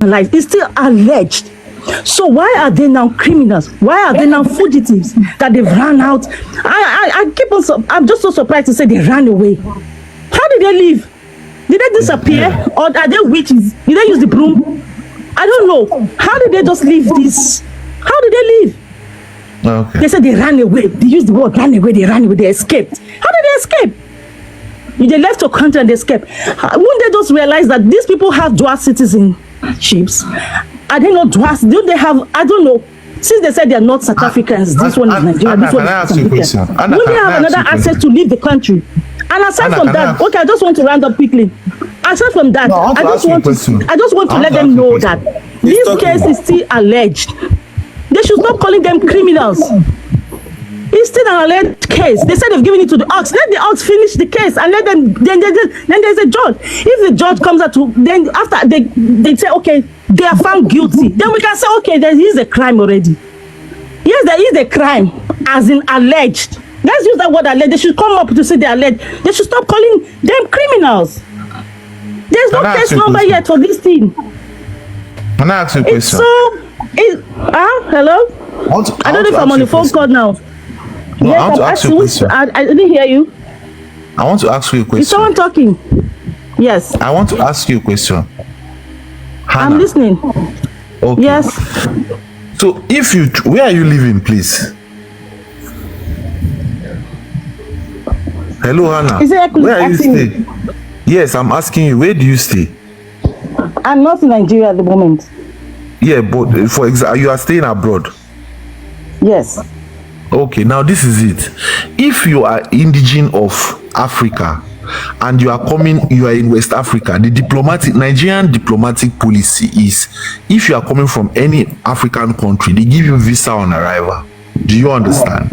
finalized. It's still alleged. So why are they now criminals? Why are they now fugitives that they've run out? I'm just so surprised to say they ran away. How did they leave? Did they disappear? Or are they witches? Did they use the broom? I don't know. How did they just leave this? How did they leave? Okay. They said they ran away. They used the word ran away. They ran away. They escaped. How did they escape? They left your country and they escaped. Wouldn't they just realize that these people have dual citizenships? Are they not dual? Do they have? I don't know. Since they said they are not South Africans, this one is Nigerian. This one is South African. Wouldn't they have another access to leave the country? And aside from that, okay, I just want to round up quickly. Aside from that, I just want to let them know that this case is still alleged. They should stop calling them criminals. It's still an alleged case. They said they've given it to the Ox. Let the Ox finish the case and let them. Then there's a judge. If the judge comes out to, then after they say okay, they are found guilty. Then we can say okay, there is a crime already. Yes, there is a crime, as in alleged. Let's use that word alleged. They should come up to say they alleged. They should stop calling them criminals. There's no case number yet for this thing. Can I ask you a question? Hello? I don't know if I'm on the phone call now. No, yes, I want to ask you a question. I didn't hear you. I want to ask you a question. Is someone talking? Yes. I want to ask you a question. Hannah. I'm listening. Okay. Yes. So, where are you living, please? Hello, Hannah. Where are you staying? Yes, I'm asking you. Where do you stay? I'm not in Nigeria at the moment. Yeah, but for example, you are staying abroad. Yes. Okay, now this is it. If you are indigenous of Africa and you are in West Africa, the Nigerian diplomatic policy is if you are coming from any African country, they give you visa on arrival. Do you understand?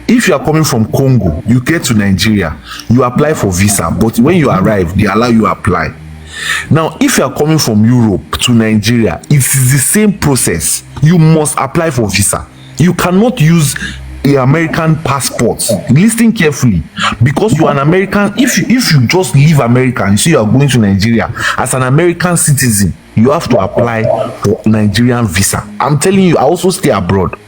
If you are coming from Congo, you get to Nigeria, you apply for visa, but when you arrive, they allow you apply. Now, if you are coming from Europe to Nigeria, it's the same process. You must apply for visa. You cannot use the American passports. Listen carefully, because you are an American. If you just leave America and say you are going to Nigeria as an American citizen, you have to apply for Nigerian visa. I'm telling you, I also stay abroad.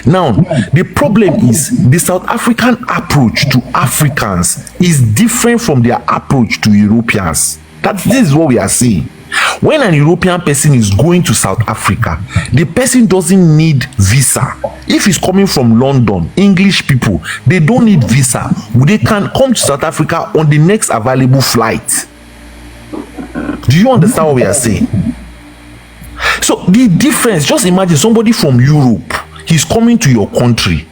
Now, the problem is the South African approach to Africans is different from their approach to Europeans. This is what we are saying. When an European person is going to South Africa, the person doesn't need visa. If he's coming from London, English people, they don't need visa. They can come to South Africa on the next available flight. Do you understand what we are saying? So the difference, just imagine somebody from Europe, he's coming to your country,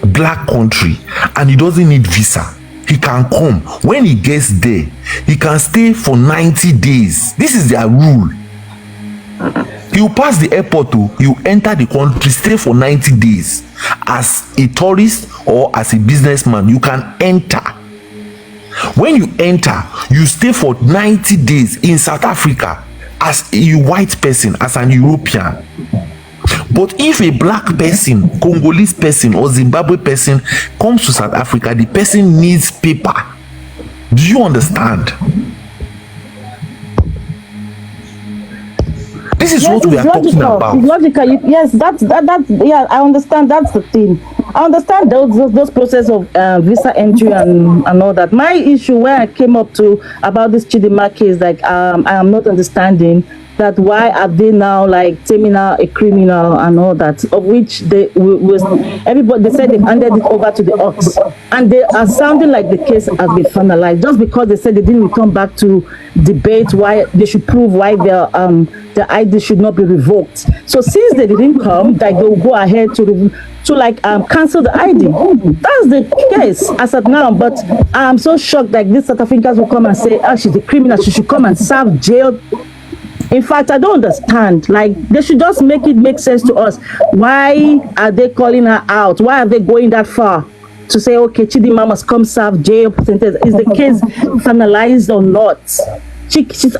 black country, and he doesn't need visa. He can come. When he gets there, he can stay for 90 days. This is their rule. He'll pass the airport, he'll enter the country, stay for 90 days. As a tourist or as a businessman, you can enter. When you enter, you stay for 90 days in South Africa as a white person, as an European. But if a black person, Congolese person or Zimbabwe person comes to South Africa, the person needs paper. Do you understand? This is what we are talking about. It's logical. Yes, that's yeah, I understand. That's the thing. I understand those process of visa entry and all that. My issue where I came up to about this chidimam case, like I am not understanding that why are they now like terming out a criminal and all that, of which everybody, they said they've handed it over to the Ox, and they are sounding like the case has been finalized just because they said they didn't return back to debate why they should prove why their ID should not be revoked. So since they didn't come, like they will go ahead to cancel the ID. That's the case as of now. But I'm so shocked like these South Africans will come and say, oh, she's a criminal, she should come and serve jail. In fact, I don't understand. Like, they should just make it make sense to us. Why are they calling her out? Why are they going that far to say, okay, chidimam must come serve jail sentence? Is the case finalized or not?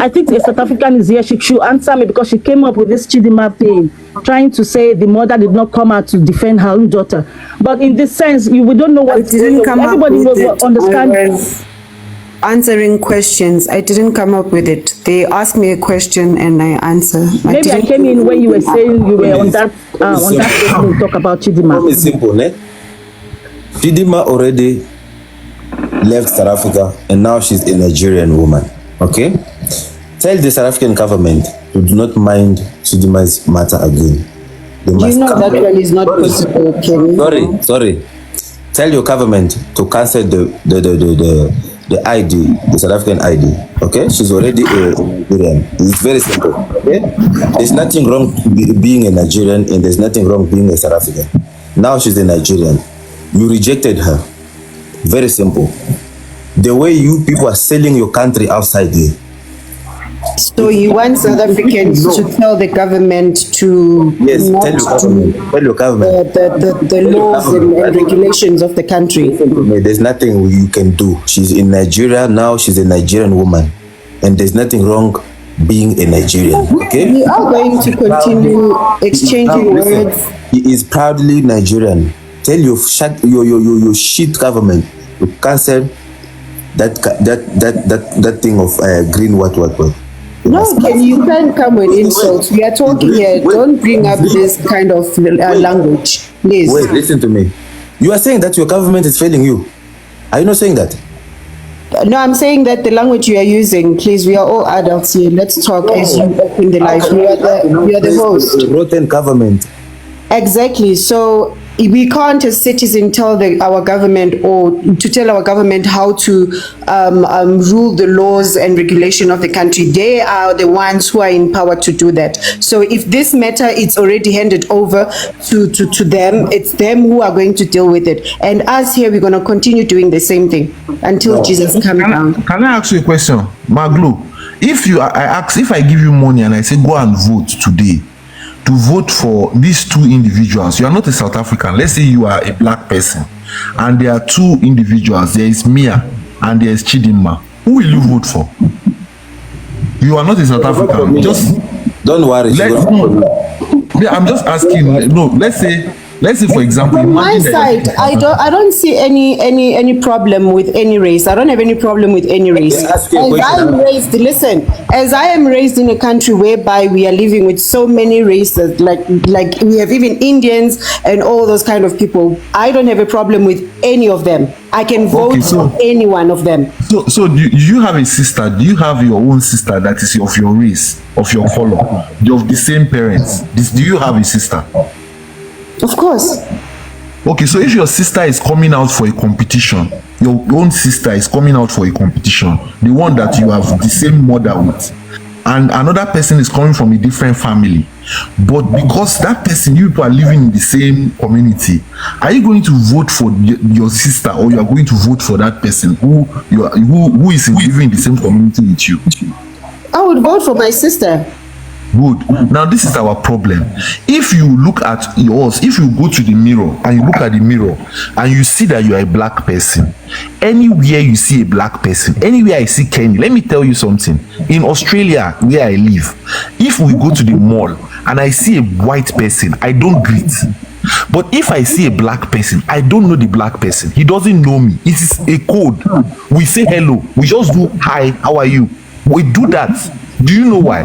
I think if South African is here, she should answer me, because she came up with this chidimam thing, trying to say the mother did not come out to defend her own daughter. But in this sense, we don't know what it is. Everybody will understand. answering questions. I didn't come up with it. They asked me a question and I answer. Maybe I came in when you were saying you were on that statement talk about chidimam. It's simple, ne? Chidimam already left South Africa and now she's a Nigerian woman. Okay? Tell the South African government to do not mind Chidimam's matter again. They must you know that one is not possible, Kenny. Sorry. Tell your government to cancel the ID, the South African ID. Okay? She's already a Nigerian. It's very simple. Okay? There's nothing wrong being a Nigerian and there's nothing wrong being a South African. Now she's a Nigerian. You rejected her. Very simple. The way you people are selling your country outside there. So you want South Africans to tell the government to tell your government the laws and regulations of the country. There's nothing you can do. She's in Nigeria now. She's a Nigerian woman, and there's nothing wrong being a Nigerian. Okay. We are going to continue exchanging words. He is proudly Nigerian. Tell your shit government to cancel that thing of green what. No, you can't come with insults. We are talking here. Don't bring up this kind of language, please. Wait, listen to me. You are saying that your government is failing you. Are you not saying that? No, I'm saying that the language you are using, please, we are all adults here. Let's talk as you open the life. You are the host. Rotten government. Exactly. So we can't as citizens tell our government or to tell our government how to rule the laws and regulation of the country. They are the ones who are in power to do that. So if this matter is already handed over to them, it's them who are going to deal with it. And us here, we're going to continue doing the same thing until Jesus comes down. Can I ask you a question, Maglu? If I give you money and I say go and vote today, to vote for these two individuals, you are not a South African. Let's say you are a black person and there are two individuals. There is Mia and there is Chidimam. Who will you vote for? You are not a South African. Just don't worry. I'm just asking. No, let's say for example, from my side, I don't see any problem with any race. I don't have any problem with any race. As I am raised in a country whereby we are living with so many races, like we have even Indians and all those kind of people. I don't have a problem with any of them. I can vote for any one of them. So do you have a sister? Do you have your own sister that is of your race, of your color, of the same parents? Do you have a sister? Of course. Okay, so if your sister is coming out for a competition, your own sister is coming out for a competition, the one that you have the same mother with, and another person is coming from a different family, but because that person, you people are living in the same community, are you going to vote for your sister, or you are going to vote for that person who is living in the same community with you? I would vote for my sister. Good. Now this is our problem. If you look at yours, if you go to the mirror and you look at the mirror and you see that you are a black person, anywhere you see a black person, anywhere I see Kenny, let me tell you something. In Australia, where I live, if we go to the mall and I see a white person, I don't greet. But if I see a black person, I don't know the black person. He doesn't know me. It is a code. We say hello. We just do hi, how are you? We do that. Do you know why?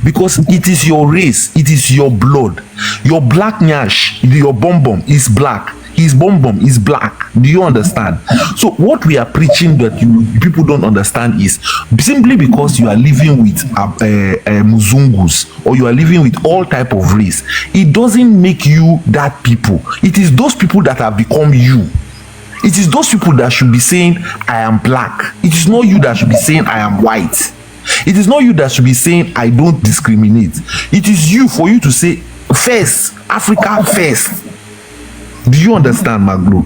Because it is your race, it is your blood. Your black nyash, your bum is black. His bum is black. Do you understand? So what we are preaching that people don't understand is simply because you are living with Muzungus or you are living with all type of race, it doesn't make you that people. It is those people that have become you. It is those people that should be saying, I am black. It is not you that should be saying, I am white. It is not you that should be saying, I don't discriminate. It is you for you to say, first, Africa first. Do you understand, Maglo?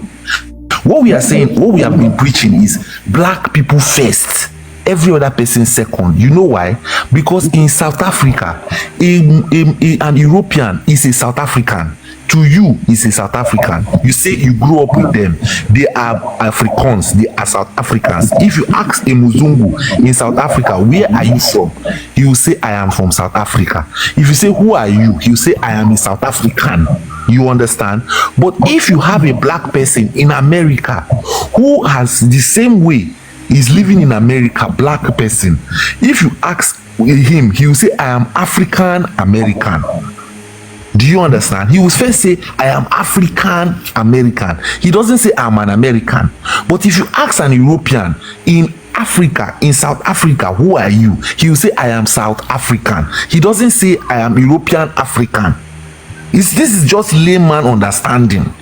What we are saying, what we have been preaching is black people first, every other person second. You know why? Because in South Africa, an European is a South African. To you, is a South African. You say you grew up with them. They are Africans. They are South Africans. If you ask a Muzungu in South Africa, where are you from? He will say, I am from South Africa. If you say, who are you? He will say, I am a South African. You understand? But if you have a black person in America who has the same way is living in America, black person. If you ask him, he will say, I am African American. Do you understand? He will first say, I am African American. He doesn't say, I'm an American. But if you ask an European in Africa, in South Africa, who are you? He will say, I am South African. He doesn't say, I am European African. This is just layman understanding.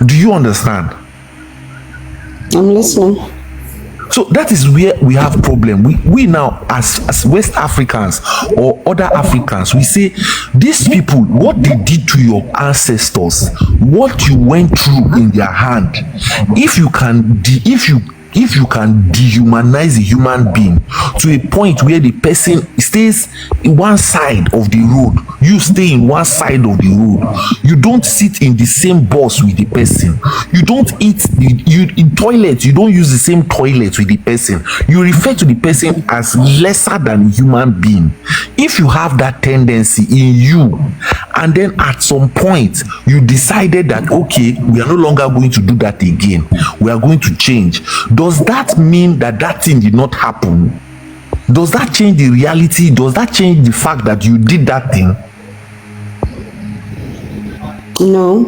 Do you understand? I'm listening. So that is where we have problem. We now, as West Africans or other Africans, we say these people, what they did to your ancestors, what you went through in their hand, if you can dehumanize a human being to a point where the person stays in one side of the road, you stay in one side of the road, you don't sit in the same bus with the person, you don't eat in toilet, you don't use the same toilet with the person, you refer to the person as lesser than a human being. If you have that tendency in you, and then at some point you decided that, okay, we are no longer going to do that again, we are going to change, does that mean that thing did not happen? Does that change the reality? Does that change the fact that you did that thing? No.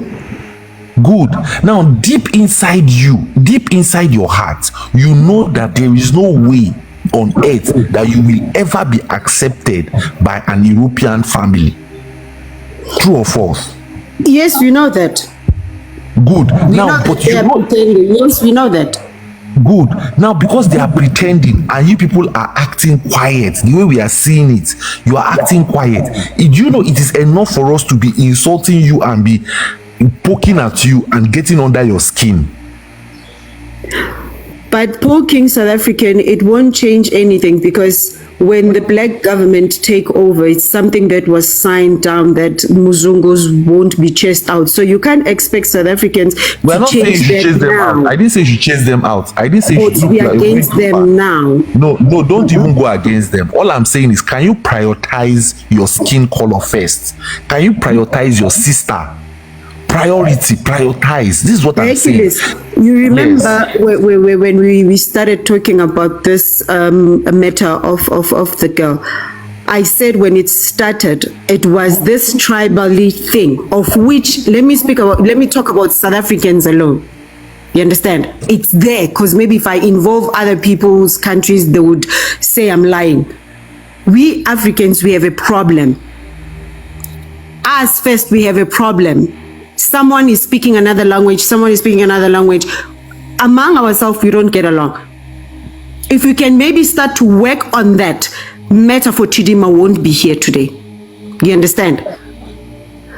Good. Now, deep inside you, deep inside your heart, you know that there is no way on earth that you will ever be accepted by an European family. True or false? Yes, we know that. Good. We Now, know but that they are pretending. Yes, we know that. Good. Now, because they are pretending and you people are acting quiet, the way we are seeing it, you are acting quiet. Do you know it is enough for us to be insulting you and be poking at you and getting under your skin? But poking South African, it won't change anything, because when the black government take over, it's something that was signed down that Muzungus won't be chased out. So you can't expect South Africans We're to not saying you change should chase them now. out. I didn't say you should chase them out. I didn't say you Or should to be look like against you're going them back. now. No, don't even go against them. All I'm saying is, can you prioritize your skin color first? Can you prioritize your sister? Prioritize. This is what I'm saying. You remember Yes. when we started talking about this matter of the girl, I said when it started, it was this tribally thing, of which, let me talk about South Africans alone. You understand? It's there, because maybe if I involve other people's countries, they would say I'm lying. We Africans, we have a problem. Us first, we have a problem. Someone is speaking another language, someone is speaking another language. Among ourselves, we don't get along. If we can maybe start to work on that, matter for Chidimam won't be here today. You understand?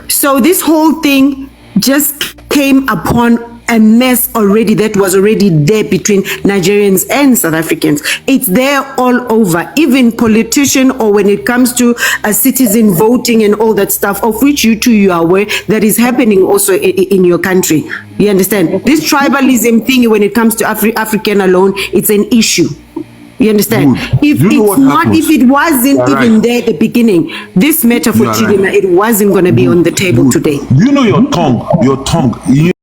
So this whole thing just came upon a mess already that was already there between Nigerians and South Africans. It's there all over, even politician, or when it comes to a citizen voting and all that stuff, of which you are aware that is happening also in your country. You understand? This tribalism thing, when it comes to African alone, it's an issue. You understand? If it wasn't even there at the beginning, this matter for Chidimam, it wasn't going to be on the table today. You know your tongue.